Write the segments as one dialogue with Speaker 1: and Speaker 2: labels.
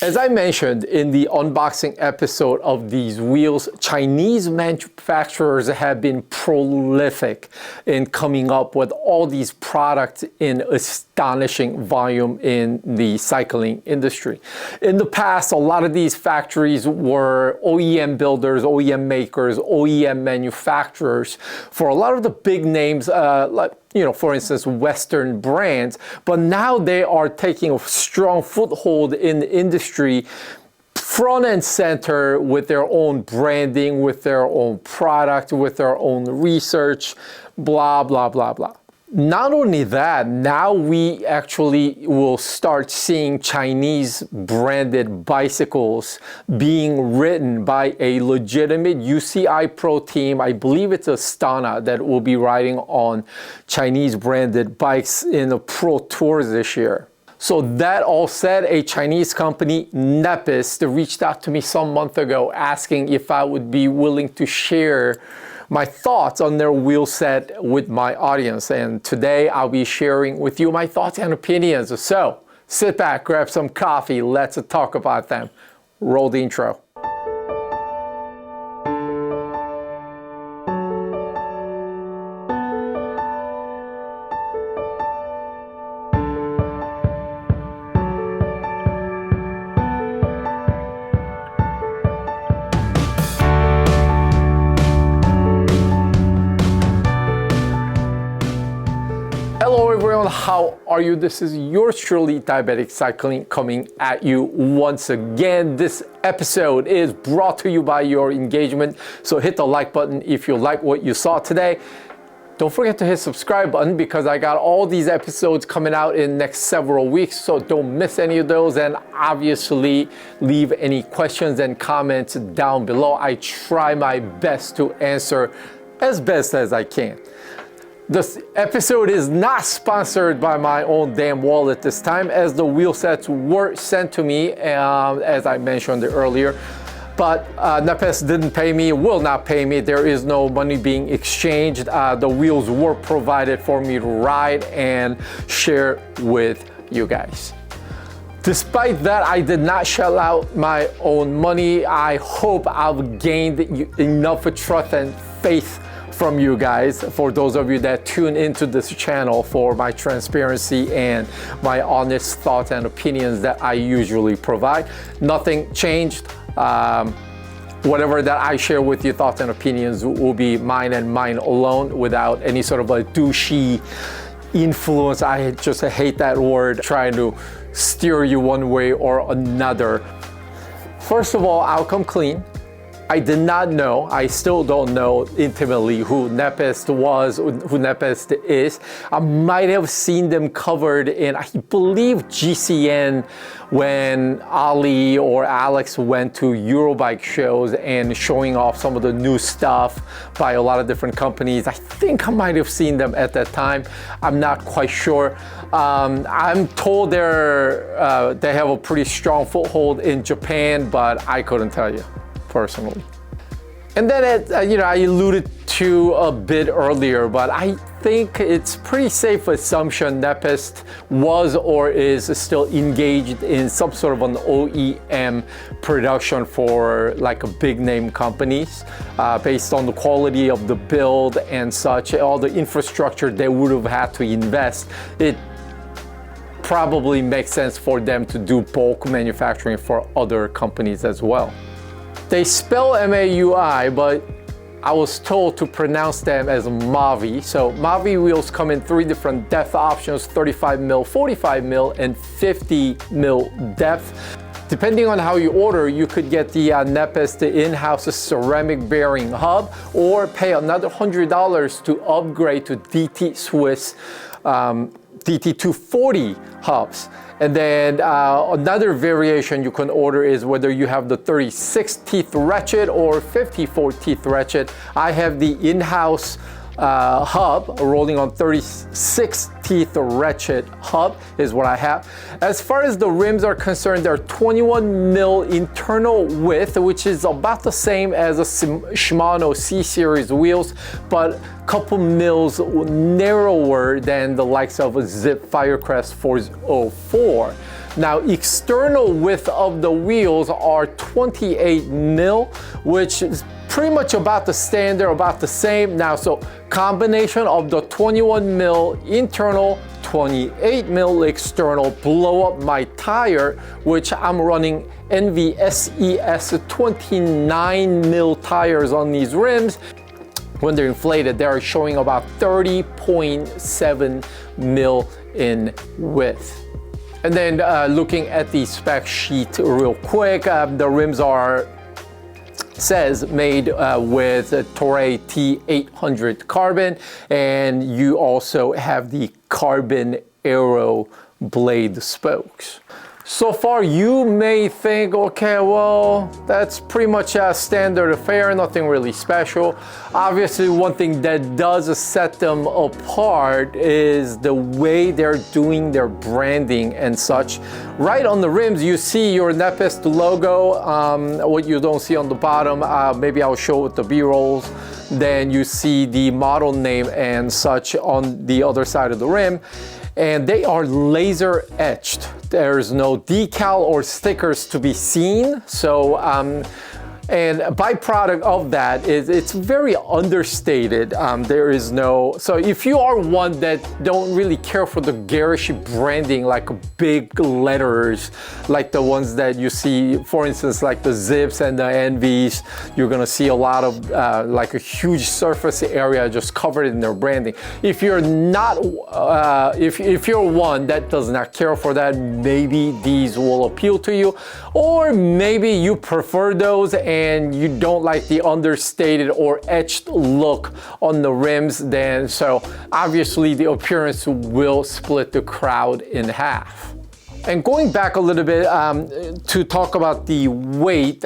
Speaker 1: As I mentioned in the unboxing episode of these wheels, Chinese manufacturers have been prolific in coming up with all these products in astonishing volume in the cycling industry. In the past, a lot of these factories were OEM builders, OEM makers, OEM manufacturers for a lot of the big names, like, for instance, Western brands, but now they are taking a strong foothold in the industry, front and center with their own branding, with their own product, with their own research, blah, blah, blah, blah. Not only that, now we actually will start seeing Chinese branded bicycles being ridden by a legitimate UCI Pro team. I believe it's Astana that will be riding on Chinese branded bikes in the Pro Tours this year. So that all said, a Chinese company, Nepest, reached out to me some month ago asking if I would be willing to share my thoughts on their wheel set with my audience. And today I'll be sharing with you my thoughts and opinions. So sit back, grab some coffee, let's talk about them. Roll the intro. Hello everyone, how are you? This is yours truly, Diabetic Cycling, coming at you once again. This episode is brought to you by your engagement, so hit the like button if you like what you saw today. Don't forget to hit subscribe button because I got all these episodes coming out in the next several weeks, so don't miss any of those, and obviously leave any questions and comments down below. I try my best to answer as best as I can. This episode is not sponsored by my own damn wallet this time, as the wheel sets were sent to me, as I mentioned earlier. But Nepest didn't pay me, will not pay me. There is no money being exchanged. The wheels were provided for me to ride and share with you guys. Despite that, I did not shell out my own money. I hope I've gained enough trust and faith from you guys, for those of you that tune into this channel, for my transparency and my honest thoughts and opinions that I usually provide. Nothing changed. Whatever that I share with you, thoughts and opinions, will be mine and mine alone, without any sort of a douchey influence. I just hate that word, trying to steer you one way or another. First of all, I'll come clean. I did not know, I still don't know intimately who Nepest was, who Nepest is. I might have seen them covered in, I believe, GCN when Ali or Alex went to Eurobike shows and showing off some of the new stuff by a lot of different companies. I think I might have seen them at that time. I'm not quite sure. I'm told they have a pretty strong foothold in Japan, but I couldn't tell you personally. And then I alluded to a bit earlier, but I think it's pretty safe assumption Nepest was or is still engaged in some sort of an OEM production for like a big name companies, based on the quality of the build and such, all the infrastructure they would have had to invest. It probably makes sense for them to do bulk manufacturing for other companies as well. They spell Maui, but I was told to pronounce them as Maui. So Maui wheels come in 3 different depth options: 35mm, 45mm, and 50mm depth. Depending on how you order, you could get the Nepest in-house ceramic bearing hub, or pay another $100 to upgrade to DT Swiss DT240 hubs. And then another variation you can order is whether you have the 36 teeth ratchet or 54 teeth ratchet. I have the in-house hub, rolling on 36 teeth ratchet hub is what I have. As far as the rims are concerned, they're 21 mil internal width, which is about the same as a Shimano C-Series wheels, but a couple mils narrower than the likes of a Zip Firecrest 404. Now, external width of the wheels are 28 mil, which is pretty much about the standard, about the same. Now, so combination of the 21 mil internal, 28 mil external blow up my tire, which I'm running NVSES 29 mil tires on these rims. When they're inflated, they're showing about 30.7 mil in width. And then looking at the spec sheet real quick, the rims are says made with Toray T800 carbon, and you also have the carbon aero blade spokes. So far, you may think, okay, well, that's pretty much a standard affair, nothing really special. Obviously, one thing that does set them apart is the way they're doing their branding and such. Right on the rims, you see your Nepest logo. What you don't see on the bottom, maybe I'll show with the B-rolls. Then you see the model name and such on the other side of the rim. And they are laser etched. There's no decal or stickers to be seen. So, and a byproduct of that is it's very understated. There is no, so if you are one that don't really care for the garish branding, like big letters, like the ones that you see, for instance, like the Zips and the Envies, you're gonna see a lot of like a huge surface area just covered in their branding. If you're not, if you're one that does not care for that, maybe these will appeal to you, or maybe you prefer those and you don't like the understated or etched look on the rims, then so obviously the appearance will split the crowd in half. And going back a little bit to talk about the weight,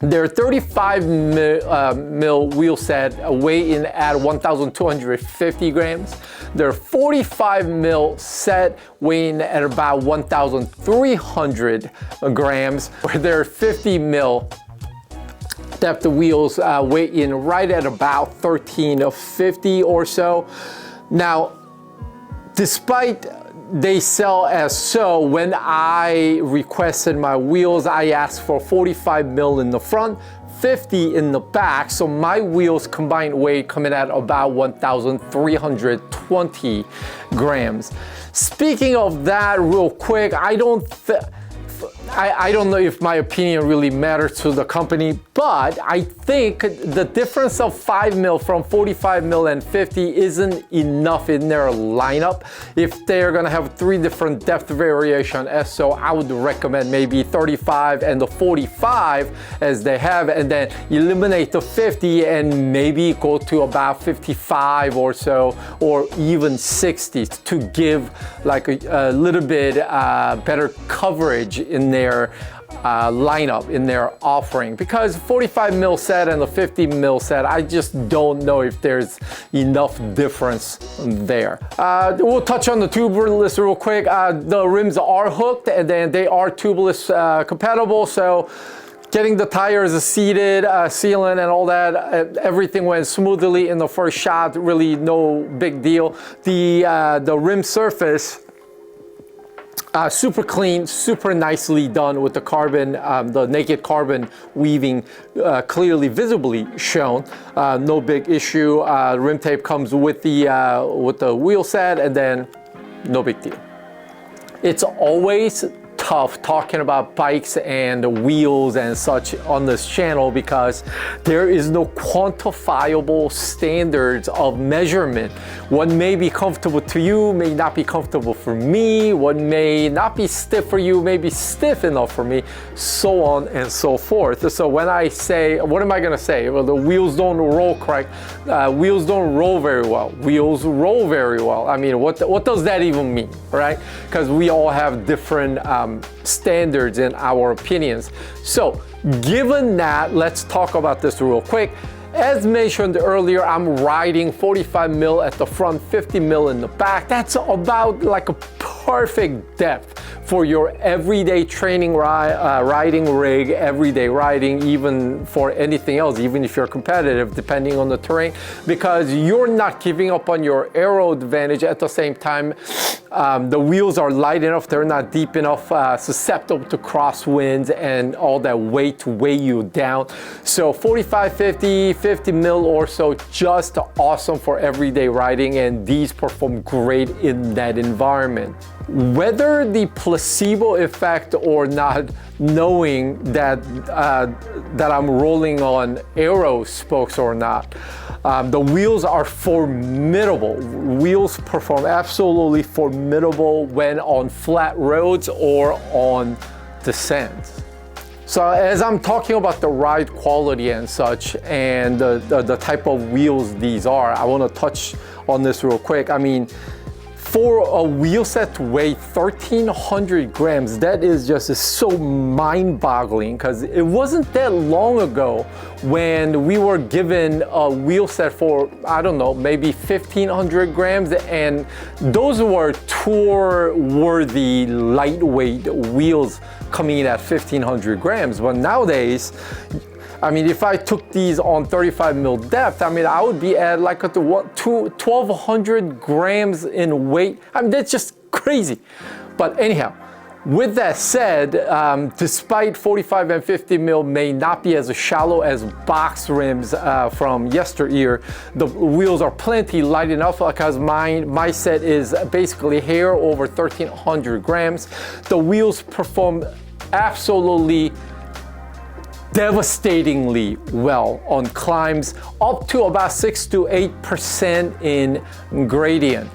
Speaker 1: they're 35 mil wheel set, weigh in at 1,250 grams. They're 45 mil set, weighing at about 1,300 grams. Where they're 50 mil depth of wheels, weigh in right at about 1,350 or so. Now, despite they sell as so, when I requested my wheels, I asked for 45 mil in the front, 50 in the back, so my wheels combined weight coming at about 1,320 grams. Speaking of that real quick, I don't know if my opinion really matters to the company, but I think the difference of 5 mil from 45 mil and 50 isn't enough in their lineup. If they're gonna have 3 different depth variation, so I would recommend maybe 35 and the 45 as they have, and then eliminate the 50 and maybe go to about 55 or so, or even 60 to give like a little bit better coverage in their lineup, in their offering, because 45 mil set and the 50 mil set, I just don't know if there's enough difference there. We'll touch on the tubeless real quick. The rims are hooked and then they are tubeless compatible, so getting the tires seated, sealant and all that, everything went smoothly in the first shot, really no big deal. The rim surface, super clean, super nicely done with the carbon, the naked carbon weaving clearly visibly shown. No big issue. Rim tape comes with the wheel set, and then no big deal. It's always tough talking about bikes and wheels and such on this channel because there is no quantifiable standards of measurement. What may be comfortable to you may not be comfortable for me. What may not be stiff for you may be stiff enough for me, so on and so forth. So when I say, what am I gonna say? Well, the wheels don't roll correct. Wheels don't roll very well. Wheels roll very well. I mean, what does that even mean, right? Because we all have different standards in our opinions. So given that, let's talk about this real quick. As mentioned earlier, I'm riding 45 mil at the front, 50 mil in the back. That's about like a perfect depth for your everyday training riding rig, everyday riding, even for anything else, even if you're competitive, depending on the terrain, because you're not giving up on your aero advantage. At the same time, the wheels are light enough, they're not deep enough, susceptible to crosswinds and all that weight to weigh you down. So 45, 50 mil or so, just awesome for everyday riding, and these perform great in that environment. Whether the placebo effect or not, knowing that that I'm rolling on aero spokes or not, the wheels are formidable. Wheels perform absolutely formidable when on flat roads or on descents. So as I'm talking about the ride quality and such, and the type of wheels these are, I want to touch on this real quick. I mean, for a wheel set to weigh 1,300 grams, that is just so mind-boggling, because it wasn't that long ago when we were given a wheel set for, I don't know, maybe 1,500 grams, and those were tour-worthy, lightweight wheels coming in at 1,500 grams. But nowadays, I mean, if I took these on 35 mil depth, I mean, I would be at like 1,200 grams in weight. I mean, that's just crazy. But anyhow, with that said, despite 45 and 50 mil may not be as shallow as box rims from yesteryear, the wheels are plenty light enough, because my set is basically hair over 1,300 grams. The wheels perform absolutely devastatingly well on climbs, up to about 6 to 8% in gradient.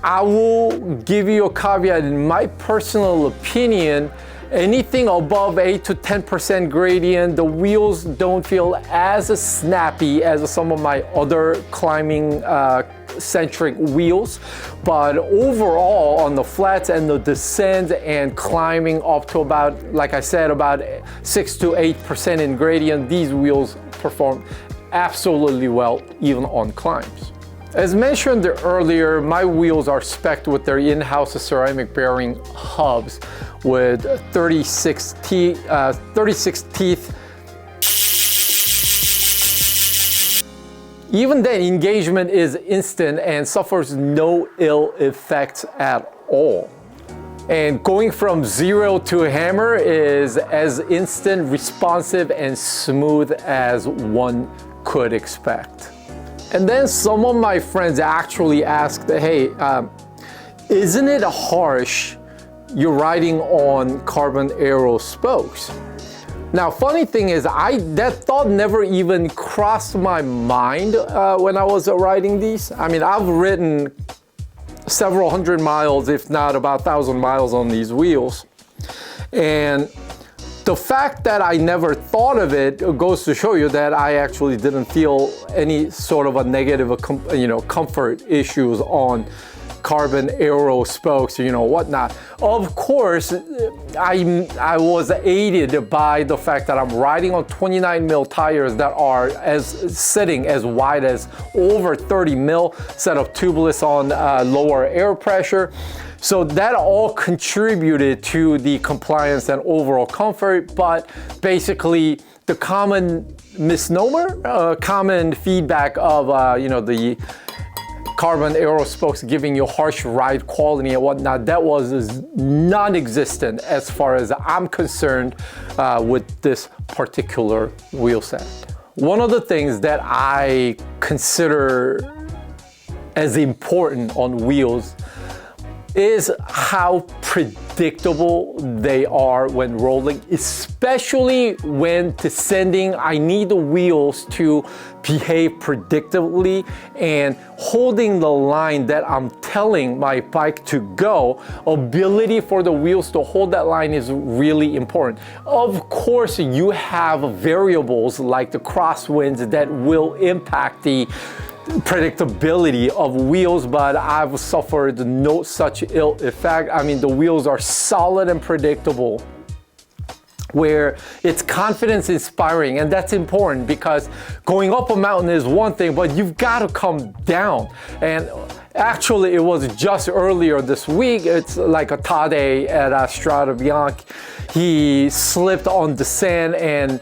Speaker 1: I will give you a caveat. In my personal opinion, anything above 8 to 10% gradient, the wheels don't feel as snappy as some of my other climbing centric wheels. But overall, on the flats and the descent and climbing up to about, like I said, about 6 to 8% in gradient, these wheels perform absolutely well even on climbs. As mentioned earlier, my wheels are spec'd with their in-house ceramic bearing hubs with 36 teeth. Even then, engagement is instant and suffers no ill effects at all. And going from zero to hammer is as instant, responsive, and smooth as one could expect. And then some of my friends actually asked, hey, isn't it harsh you're riding on carbon aero spokes? Now, funny thing is, that thought never even crossed my mind when I was riding these. I mean, I've ridden several hundred miles, if not about 1,000 miles on these wheels. And the fact that I never thought of it goes to show you that I actually didn't feel any sort of a negative, comfort issues on carbon aero spokes, whatnot. Of course, I was aided by the fact that I'm riding on 29 mil tires that are sitting as wide as over 30 mil, set of tubeless on lower air pressure. So that all contributed to the compliance and overall comfort, but basically the common misnomer, common feedback of, the carbon aero spokes giving you harsh ride quality and whatnot, that was non-existent as far as I'm concerned with this particular wheel set. One of the things that I consider as important on wheels is how predictable they are when rolling, especially when descending. I need the wheels to behave predictably, and holding the line that I'm telling my bike to go, ability for the wheels to hold that line is really important. Of course, you have variables like the crosswinds that will impact the predictability of wheels, but I've suffered no such ill effect. I mean, the wheels are solid and predictable where it's confidence inspiring, and that's important because going up a mountain is one thing, but you've got to come down. And actually, it was just earlier this week. It's like a Tade at Strada Bianchi. He slipped on the sand, and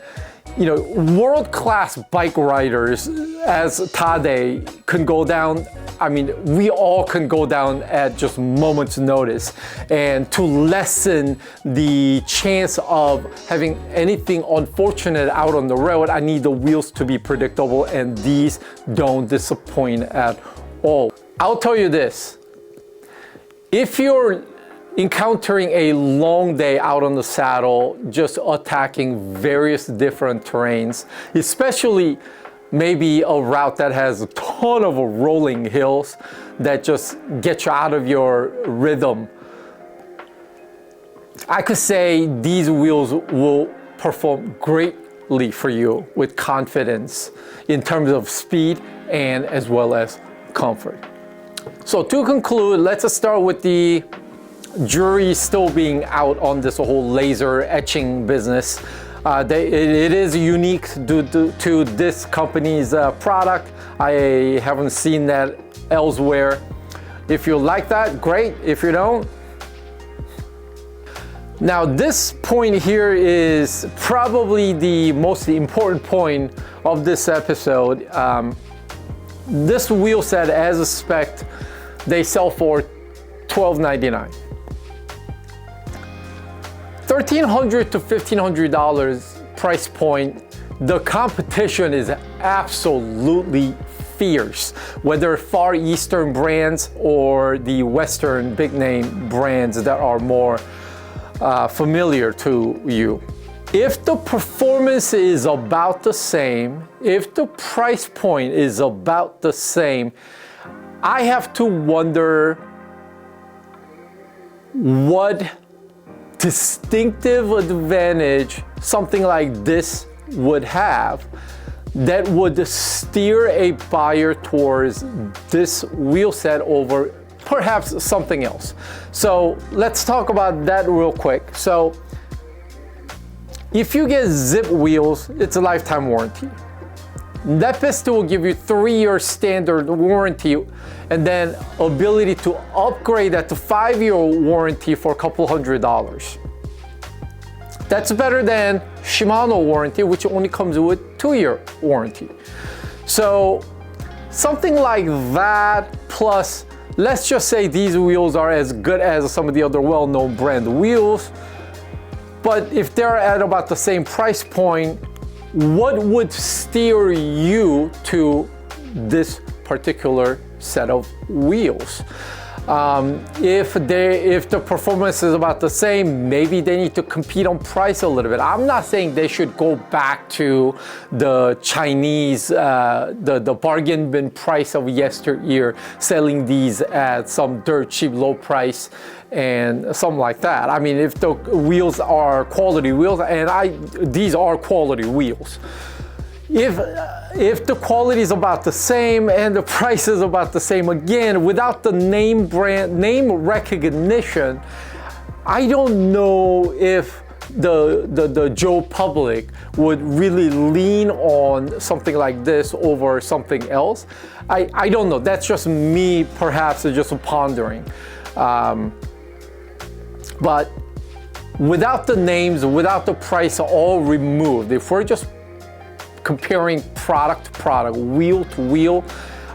Speaker 1: you know, world-class bike riders as Tade can go down. I mean, we all can go down at just moments' notice. And to lessen the chance of having anything unfortunate out on the road, I need the wheels to be predictable, and these don't disappoint at all. I'll tell you this, if you're encountering a long day out on the saddle, just attacking various different terrains, especially maybe a route that has a ton of rolling hills that just get you out of your rhythm, I could say these wheels will perform greatly for you with confidence in terms of speed and as well as comfort. So to conclude, let's start with the jury still being out on this whole laser etching business. It is unique to this company's product. I haven't seen that elsewhere. If you like that, great. If you don't. Now this point here is probably the most important point of this episode. This wheel set as a spec, they sell for $12.99. $1,300 to $1,500 price point. The competition is absolutely fierce, whether Far Eastern brands or the Western big name brands that are more familiar to you. If the performance is about the same, if the price point is about the same, I have to wonder what distinctive advantage something like this would have that would steer a buyer towards this wheel set over perhaps something else. So let's talk about that real quick. So if you get Zip wheels, it's a lifetime warranty. Nepest will give you 3-year standard warranty and then ability to upgrade that to 5-year warranty for a couple $100. That's better than Shimano warranty, which only comes with 2-year warranty. So something like that, plus let's just say these wheels are as good as some of the other well-known brand wheels, but if they're at about the same price point, what would steer you to this particular set of wheels? If the performance is about the same, maybe they need to compete on price a little bit. I'm not saying they should go back to the Chinese, the bargain bin price of yesteryear, selling these at some dirt cheap, low price and something like that. I mean, if the wheels are quality wheels, and these are quality wheels. If the quality is about the same and the price is about the same, again, without the name recognition, I don't know if the Joe public would really lean on something like this over something else. I don't know. That's just me, perhaps just pondering. But without the names, without the price all removed, if we're just comparing product to product, wheel to wheel,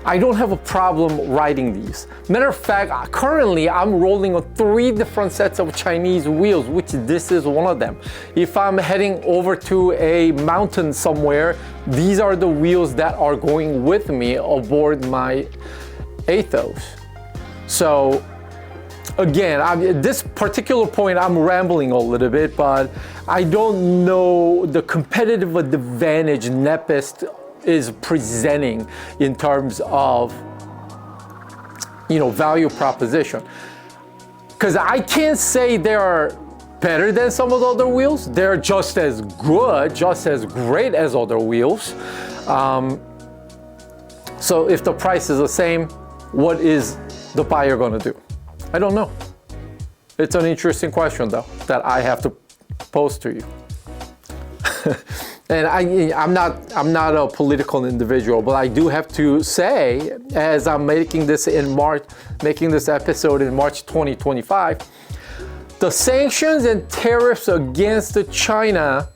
Speaker 1: I don't have a problem riding these. Matter of fact, currently I'm rolling on 3 different sets of Chinese wheels, which this is one of them. If I'm heading over to a mountain somewhere, these are the wheels that are going with me aboard my Athos. So again, at this particular point, I'm rambling a little bit, but I don't know the competitive advantage Nepest is presenting in terms of, value proposition. Because I can't say they're better than some of the other wheels. They're just as good, just as great as other wheels. So if the price is the same, what is the buyer going to do? I don't know. It's an interesting question, though, that I have to pose to you. And I'm not a political individual, but I do have to say, as I'm making this episode in March 2025, the sanctions and tariffs against China,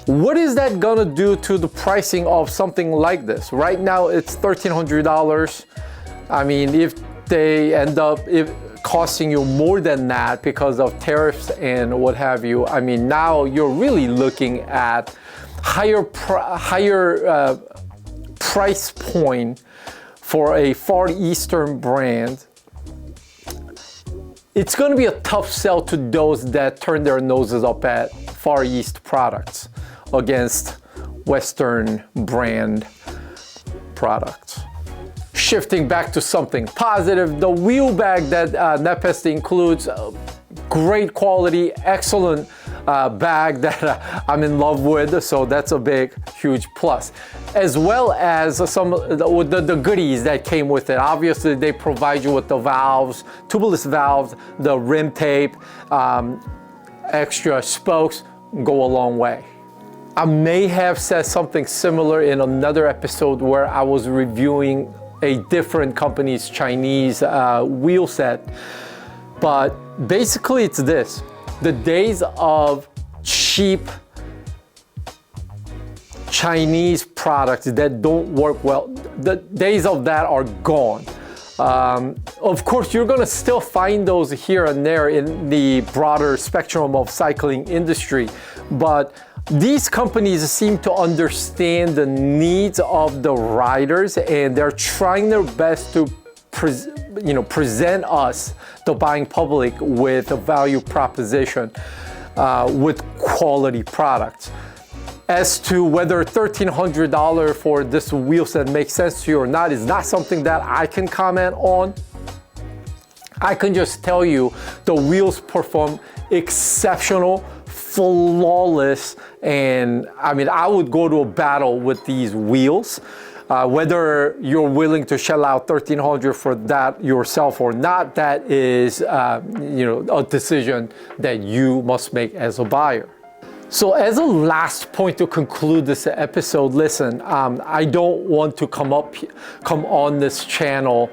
Speaker 1: what is that gonna do to the pricing of something like this? Right now it's $1,300. I mean, if they end up costing you more than that because of tariffs and what have you, I mean, now you're really looking at higher price point for a Far Eastern brand. It's going to be a tough sell to those that turn their noses up at Far East products against Western brand products. Shifting back to something positive, the wheel bag that Nepest includes, great quality, excellent bag that I'm in love with, so that's a big, huge plus. As well as some of the goodies that came with it. Obviously, they provide you with the valves, tubeless valves, the rim tape, extra spokes, go a long way. I may have said something similar in another episode where I was reviewing a different company's Chinese wheel set, but basically it's this: the days of cheap Chinese products that don't work well, the days of that are gone. Of course, you're gonna still find those here and there in the broader spectrum of cycling industry, but these companies seem to understand the needs of the riders, and they're trying their best to present us, the buying public, with a value proposition with quality products. As to whether $1,300 for this wheel set makes sense to you or not is not something that I can comment on. I can just tell you the wheels perform exceptional, flawless, and I mean, I would go to a battle with these wheels. Whether you're willing to shell out $1,300 for that yourself or not, that is a decision that you must make as a buyer. So as a last point to conclude this episode, listen, I don't want to come on this channel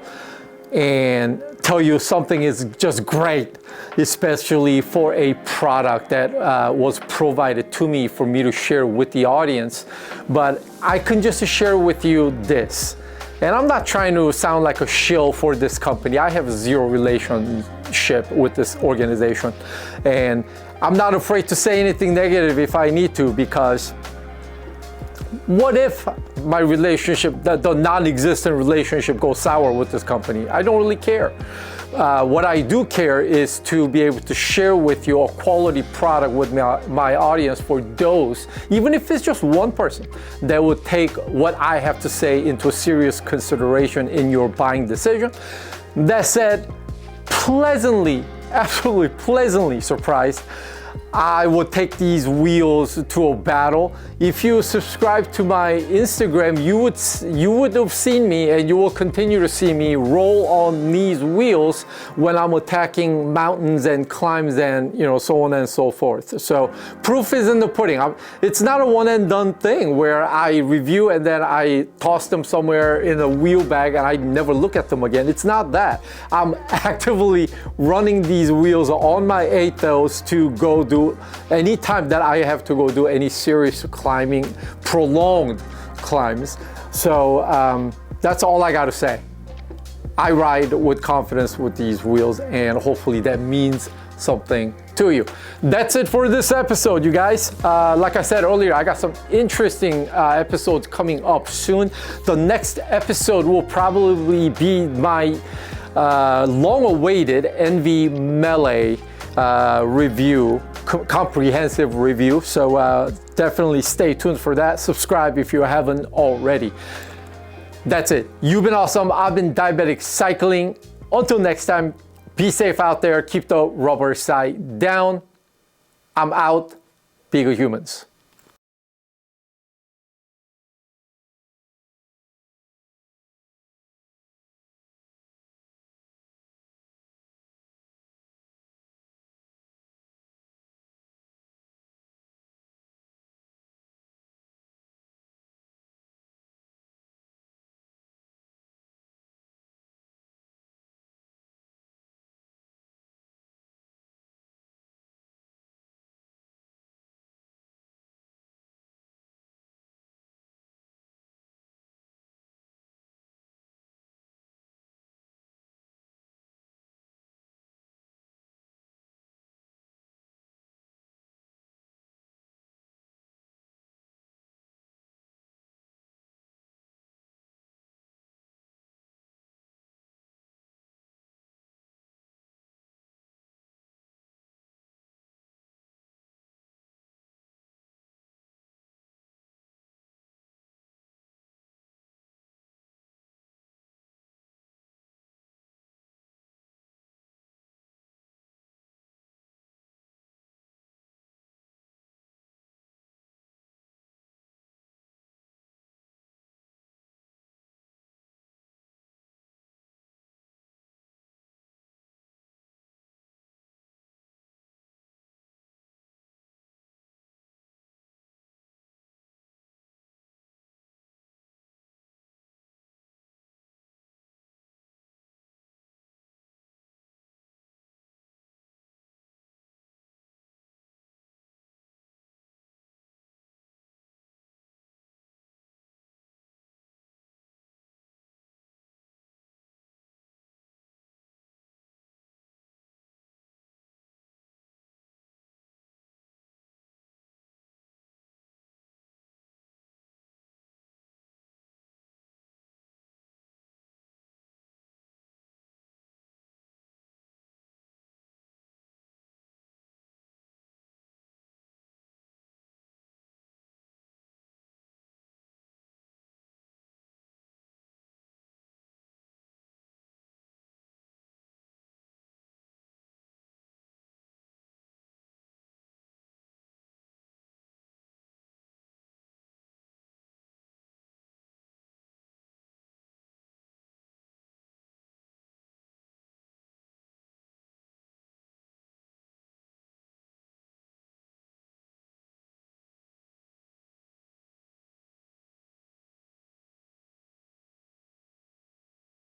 Speaker 1: and tell you something is just great, especially for a product that was provided to me for me to share with the audience. But I can just share with you this. And I'm not trying to sound like a shill for this company. I have zero relationship with this organization. And I'm not afraid to say anything negative if I need to, because what if my relationship, the non-existent relationship, goes sour with this company? I don't really care. What I do care is to be able to share with you a quality product with my audience, for those, even if it's just one person, that would take what I have to say into serious consideration in your buying decision. That said, absolutely pleasantly surprised, I would take these wheels to a battle. If you subscribe to my Instagram, you would have seen me, and you will continue to see me roll on these wheels when I'm attacking mountains and climbs and so on and so forth. So proof is in the pudding. It's not a one and done thing where I review and then I toss them somewhere in a wheel bag and I never look at them again. It's not that. I'm actively running these wheels on my 8-toes to go do any time that I have to go do any serious climbing, prolonged climbs. So that's all I got to say. I ride with confidence with these wheels, and hopefully that means something to you. That's it for this episode, you guys. Like I said earlier, I got some interesting episodes coming up soon. The next episode will probably be my long-awaited Envy Melee review, comprehensive review. So definitely stay tuned for that. Subscribe if you haven't already. That's it. You've been awesome. I've been Diabetic Cycling. Until next time, be safe out there. Keep the rubber side down. I'm out. Be good humans.